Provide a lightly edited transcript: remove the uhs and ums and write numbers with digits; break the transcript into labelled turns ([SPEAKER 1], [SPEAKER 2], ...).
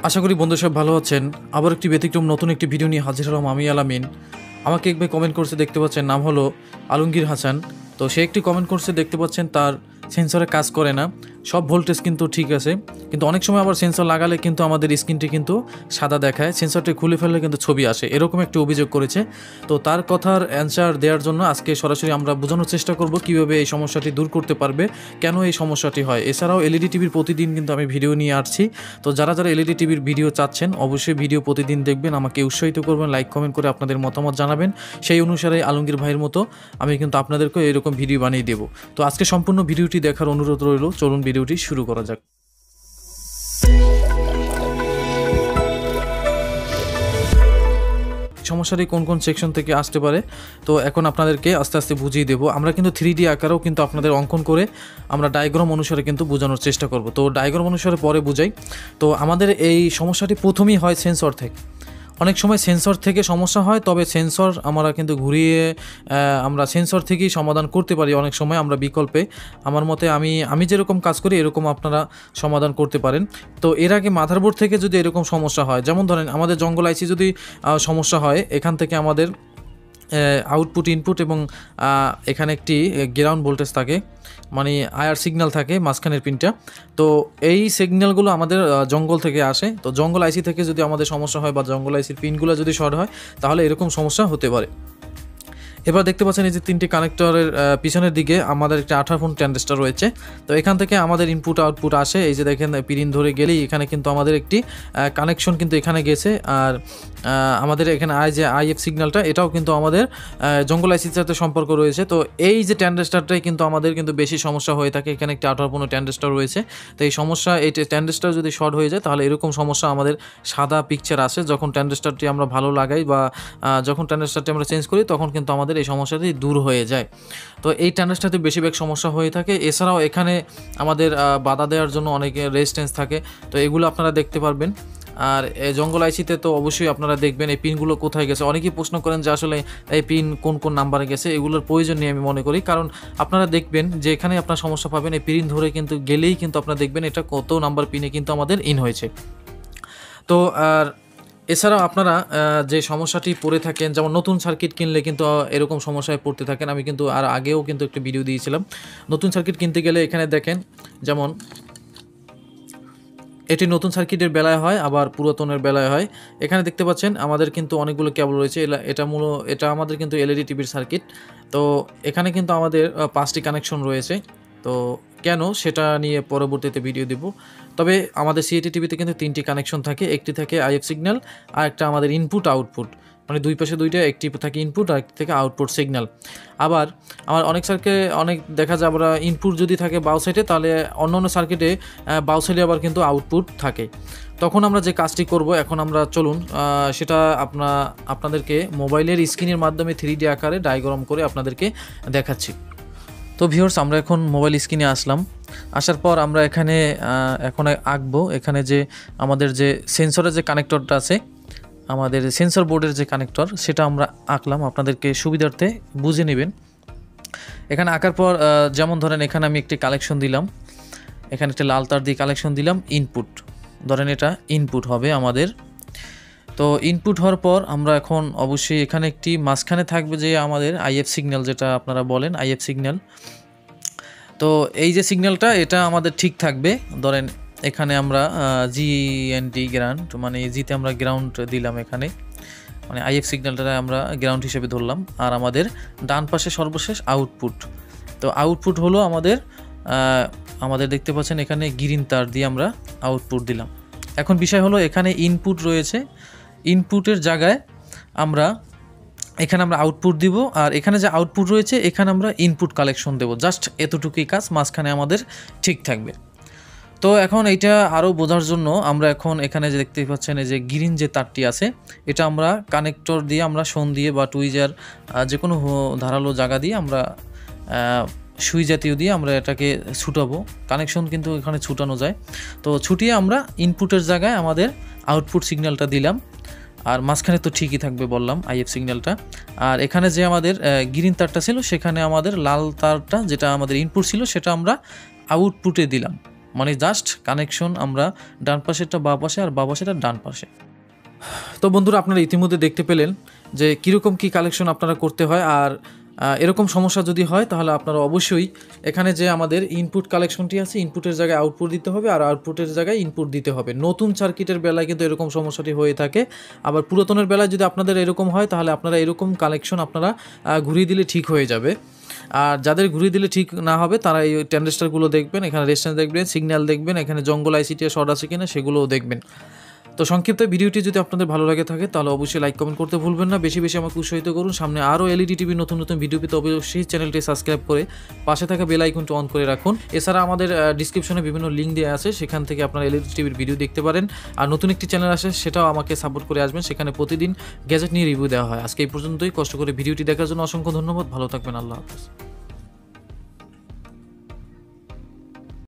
[SPEAKER 1] আশা করি বন্ধু সব ভালো আছেন। আবার একটি ব্যতিক্রম নতুন একটি ভিডিও নিয়ে হাজির হলাম আমি আলামিন। আমাকে এক ভাই কমেন্ট করছে, দেখতে পাচ্ছেন, নাম হলো আলমগীর হাসান। তো সে একটি কমেন্ট করছে, দেখতে পাচ্ছেন তার সেন্সরে কাজ করে না, সব ভোল্টেজ কিন্তু ঠিক আছে, কিন্তু অনেক সময় আবার সেন্সর লাগালে কিন্তু আমাদের স্ক্রিনটি কিন্তু সাদা দেখায়, সেন্সরটি খুলে ফেললে কিন্তু ছবি আসে, এরকম একটি অভিযোগ করেছে। তো তার কথার অ্যান্সার দেওয়ার জন্য আজকে সরাসরি আমরা বোঝানোর চেষ্টা করব কীভাবে এই সমস্যাটি দূর করতে পারবে, কেন এই সমস্যাটি হয়। এছাড়াও এলইডি টিভির প্রতিদিন কিন্তু আমি ভিডিও নিয়ে আসছি। তো যারা যারা এলইডি টিভির ভিডিও চাচ্ছেন অবশ্যই ভিডিও প্রতিদিন দেখবেন, আমাকে উৎসাহিত করবেন, লাইক কমেন্ট করে আপনাদের মতামত জানাবেন। সেই অনুসারে আলমগীর ভাইয়ের মতো আমি কিন্তু আপনাদেরকে এরকম ভিডিও বানিয়ে দেবো। তো আজকে সম্পূর্ণ ভিডিওটি দেখার অনুরোধ রইল। চলুন ভিডিওটি শুরু করা যাক। সমস্যাটি কোন কোন সেকশন থেকে আসতে পারে তো এখন আপনাদেরকে আস্তে আস্তে বুঝিয়ে দেবো। আমরা কিন্তু 3D আকারেও কিন্তু আপনাদের অঙ্কন করে আমরা ডায়াগ্রাম অনুসারে কিন্তু বোঝানোর চেষ্টা করব। তো ডায়াগ্রাম অনুসারে পরে বুঝাই। তো আমাদের এই সমস্যাটি প্রথমেই হয় সেন্সর থেকে। অনেক সময় সেন্সর থেকে সমস্যা হয়, তবে সেন্সর আমরা কিন্তু ঘুরিয়ে আমরা সেন্সর থেকেই সমাধান করতে পারি। অনেক সময় আমরা বিকল্পে, আমার মতে আমি যেরকম কাজ করি এরকম আপনারা সমাধান করতে পারেন। তো এর আগে মাদারবোর্ড থেকে যদি এরকম সমস্যা হয়, যেমন ধরেন আমাদের জঙ্গল আইসি যদি সমস্যা হয়, এখান থেকে আমাদের আউটপুট ইনপুট এবং এখানে একটি গ্রাউন্ড ভোল্টেজ থাকে, মানে আয়ার সিগন্যাল থাকে মাঝখানের পিনটা। তো এই সিগন্যালগুলো আমাদের জঙ্গল থেকে আসে। তো জঙ্গল আইসি থেকে যদি আমাদের সমস্যা হয় বা জঙ্গল আইসির পিনগুলো যদি শর্ট হয়, তাহলে এরকম সমস্যা হতে পারে। এবার দেখতে পাচ্ছেন এই যে 3টি কানেক্টরের পিছনের দিকে আমাদের একটা 18 ভোল্ট ট্রানজিস্টর রয়েছে। তো এখান থেকে আমাদের ইনপুট আউটপুট আসে। এই যে দেখেন পিন ধরে গেলেই এখানে কিন্তু আমাদের একটি কানেকশন কিন্তু এখানে গেছে। আর আমাদের এখানে আইএফ সিগন্যালটা, এটাও কিন্তু আমাদের জঙ্গল আইসির সাথে সম্পর্ক রয়েছে। তো এই যে ট্রানজিস্টরটাই কিন্তু আমাদের কিন্তু বেশি সমস্যা হয়ে থাকে। এখানে একটি 18 ভোল্ট ট্রানজিস্টর রয়েছে। তো এই সমস্যা, এই ট্রানজিস্টর যদি শর্ট হয়ে যায় তাহলে এরকম সমস্যা আমাদের সাদা পিকচার আসে। যখন ট্রানজিস্টরটি আমরা ভালো লাগাই বা যখন ট্রানজিস্টরটি আমরা চেঞ্জ করি তখন কিন্তু আমাদের এই সমস্যাটি দূর হয়ে যায়। তো এই ট্রানজিস্টরতে বেশিরভাগ সমস্যা হয়ে থাকে। এছাড়াও এখানে আমাদের বাধা দেওয়ার জন্য অনেক রেজিস্ট্যান্স থাকে, তো এগুলো আপনারা দেখতে পারবেন। আর জঙ্গল আইসিতে তো অবশ্যই আপনারা দেখবেন এই পিনগুলো কোথায় গেছে। অনেকেই প্রশ্ন করেন যে আসলে এই পিন কোন কোন নাম্বারে গেছে, এগুলোর প্রয়োজন নেই আমি মনে করি। কারণ আপনারা দেখবেন যে এখানে আপনার সমস্যা পাবেন, এই পিন ধরে কিন্তু গেলেই কিন্তু আপনারা দেখবেন এটা কত নাম্বার পিনে কিন্তু আমাদের ইন হয়েছে। তো আর এছাড়াও আপনারা যে সমস্যাটি পড়ে থাকেন, যেমন নতুন সার্কিট কিনলে কিন্তু এরকম সমস্যায় পড়তে থাকেন। আমি কিন্তু আর আগেও কিন্তু একটি ভিডিও দিয়েছিলাম। নতুন সার্কিট কিনতে গেলে এখানে দেখেন, যেমন এটি নতুন সার্কিটের বেলায় হয়, আবার পুরাতনের বেলায় হয়। এখানে দেখতে পাচ্ছেন আমাদের কিন্তু অনেকগুলো কেবল রয়েছে। এটা আমাদের কিন্তু এলইডি টিভির সার্কিট। তো এখানে কিন্তু আমাদের 5টি কানেকশন রয়েছে। তো কেন সেটা নিয়ে পরবর্তীতে ভিডিও দেব। তবে আমাদের সিআরটি টিভিতে কিন্তু 3টি কানেকশন থাকে। একটি থাকে আইএফ সিগন্যাল, আর একটা আমাদের ইনপুট আউটপুট, মানে দুই পাশে দুইটা, একটি থাকে ইনপুট আর একটি থেকে আউটপুট সিগন্যাল। আবার আমার অনেক দেখা যায় আমরা ইনপুট যদি থাকে বাউ সাইডে, তাহলে অন্য সার্কিটে বাউ সাইডে আবার কিন্তু আউটপুট থাকে। তখন আমরা যে কাজটি করব, এখন আমরা চলুন সেটা আপনাদেরকে মোবাইলের স্ক্রিনের মাধ্যমে 3D আকারে ডায়াগ্রাম করে আপনাদেরকে দেখাচ্ছি। তো ভিউয়ার্স, আমরা এখন মোবাইল স্ক্রিনে আসলাম। আসার পর আমরা এখানে এখন আঁকবো। এখানে যে আমাদের যে সেন্সরের যে কানেক্টরটা আছে, আমাদের সেন্সর বোর্ডের যে কানেক্টর, সেটা আমরা আঁকলাম। আপনাদেরকে সুবিধার্থে বুঝে নেবেন। এখানে আঁকার পর যেমন ধরেন এখানে আমি একটি কালেকশন দিলাম, এখানে একটা লাল তার দিয়ে কালেকশন দিলাম ইনপুট, ধরেন এটা ইনপুট হবে আমাদের। তো ইনপুট হওয়ার পর আমরা এখন অবশ্যই এখানে একটি মাঝখানে থাকবে যে আমাদের আইএফ সিগন্যাল, যেটা আপনারা বলেন আইএফ সিগন্যাল। তো এই যে সিগন্যালটা, এটা আমাদের ঠিক থাকবে। ধরেন এখানে আমরা জিএনটি গ্রাউন্ড, মানে জিতে আমরা গ্রাউন্ড দিলাম এখানে, মানে আইএফ সিগন্যালটা আমরা গ্রাউন্ড হিসেবে ধরলাম। আর আমাদের ডান পাশে সর্বশেষ আউটপুট। তো আউটপুট হলো আমাদের দেখতে পাচ্ছেন এখানে গ্রিন তার দিয়ে আমরা আউটপুট দিলাম। এখন বিষয় হলো এখানে ইনপুট রয়েছে, ইনপুটের জায়গায় এখানে আমরা আউটপুট দিব, আর এখানে যে আউটপুট রয়েছে এখানে আমরা ইনপুট কালেকশন দেব। জাস্ট এতটুকুই কাজ, মাঝখানে আমাদের ঠিক থাকবে। তো এখন এইটা আরও বোঝার জন্য আমরা এখন এখানে যে দেখতে পাচ্ছেন এই যে গ্রিন যে তারটি আছে, এটা আমরা কানেক্টর দিয়ে আমরা শোন দিয়ে বা টুইজার যে কোনো ধারালো জায়গা দিয়ে আমরা সুই জাতীয় দিয়ে আমরা এটাকে ছুটাবো। কানেকশন কিন্তু এখানে ছুটানো যায়। তো ছুটিয়ে আমরা ইনপুটের জায়গায় আমাদের আউটপুট সিগন্যালটা দিলাম, আর মাঝখানে তো ঠিকই থাকবে বললাম আইএফ সিগন্যালটা। আর এখানে যে আমাদের গ্রিন তারটা ছিল, সেখানে আমাদের লাল তারটা যেটা আমাদের ইনপুট ছিল সেটা আমরা আউটপুটে দিলাম। মানে জাস্ট কানেকশন আমরা ডান পাশেরটা বাঁ পাশে আর বাঁ পাশেরটা ডান পাশে। তো বন্ধুরা, আপনারা ইতিমধ্যে দেখতে পেলেন যে কীরকম কী কালেকশন আপনারা করতে হয়। আর এরকম সমস্যা যদি হয় তাহলে আপনারা অবশ্যই এখানে যে আমাদের ইনপুট কালেকশনটি আছে, ইনপুটের জায়গায় আউটপুট দিতে হবে আর আউটপুটের জায়গায় ইনপুট দিতে হবে। নতুন সার্কিটের বেলায় কিন্তু এরকম সমস্যাটি হয়ে থাকে। আবার পুরাতনের বেলায় যদি আপনাদের এরকম হয় তাহলে আপনারা এরকম কালেকশন আপনারা ঘুরিয়ে দিলে ঠিক হয়ে যাবে। আর যাদের ঘুরিয়ে দিলে ঠিক না হবে তারা এই ট্রানজিস্টরগুলো দেখবেন, এখানে রেজিস্ট্যান্স দেখবেন, সিগন্যাল দেখবেন, এখানে জঙ্গল আইসিটি শর্ট আছে কিনা সেগুলোও দেখবেন। তো সংক্ষিপ্ত ভিডিওটি যদি আপনাদের ভালো লাগে থাকে তাহলে অবশ্যই লাইক কমেন্ট করতে ভুলবেন না। বেশি বেশি আমাকে উৎসাহিত করুন। সামনে আরও এলইডি টিভির নতুন নতুন ভিডিও পেতে অবশ্যই চ্যানেলটি সাবস্ক্রাইব করে পাশে থাকা বেল আইকনটি অন করে রাখুন। এছাড়া আমাদের ডিসক্রিপশনে বিভিন্ন লিঙ্ক দেওয়া আছে, সেখান থেকে আপনারা এলইডি টিভির ভিডিও দেখতে পারেন। আর নতুন একটি চ্যানেল আসে, সেটাও আমাকে সাপোর্ট করে আসবেন, সেখানে প্রতিদিন গ্যাজেট নিয়ে রিভিউ দেওয়া হয়। আজকে এই পর্যন্তই। কষ্ট করে ভিডিওটি দেখার জন্য অসংখ্য ধন্যবাদ। ভালো থাকবেন। আল্লাহ হাফেজ।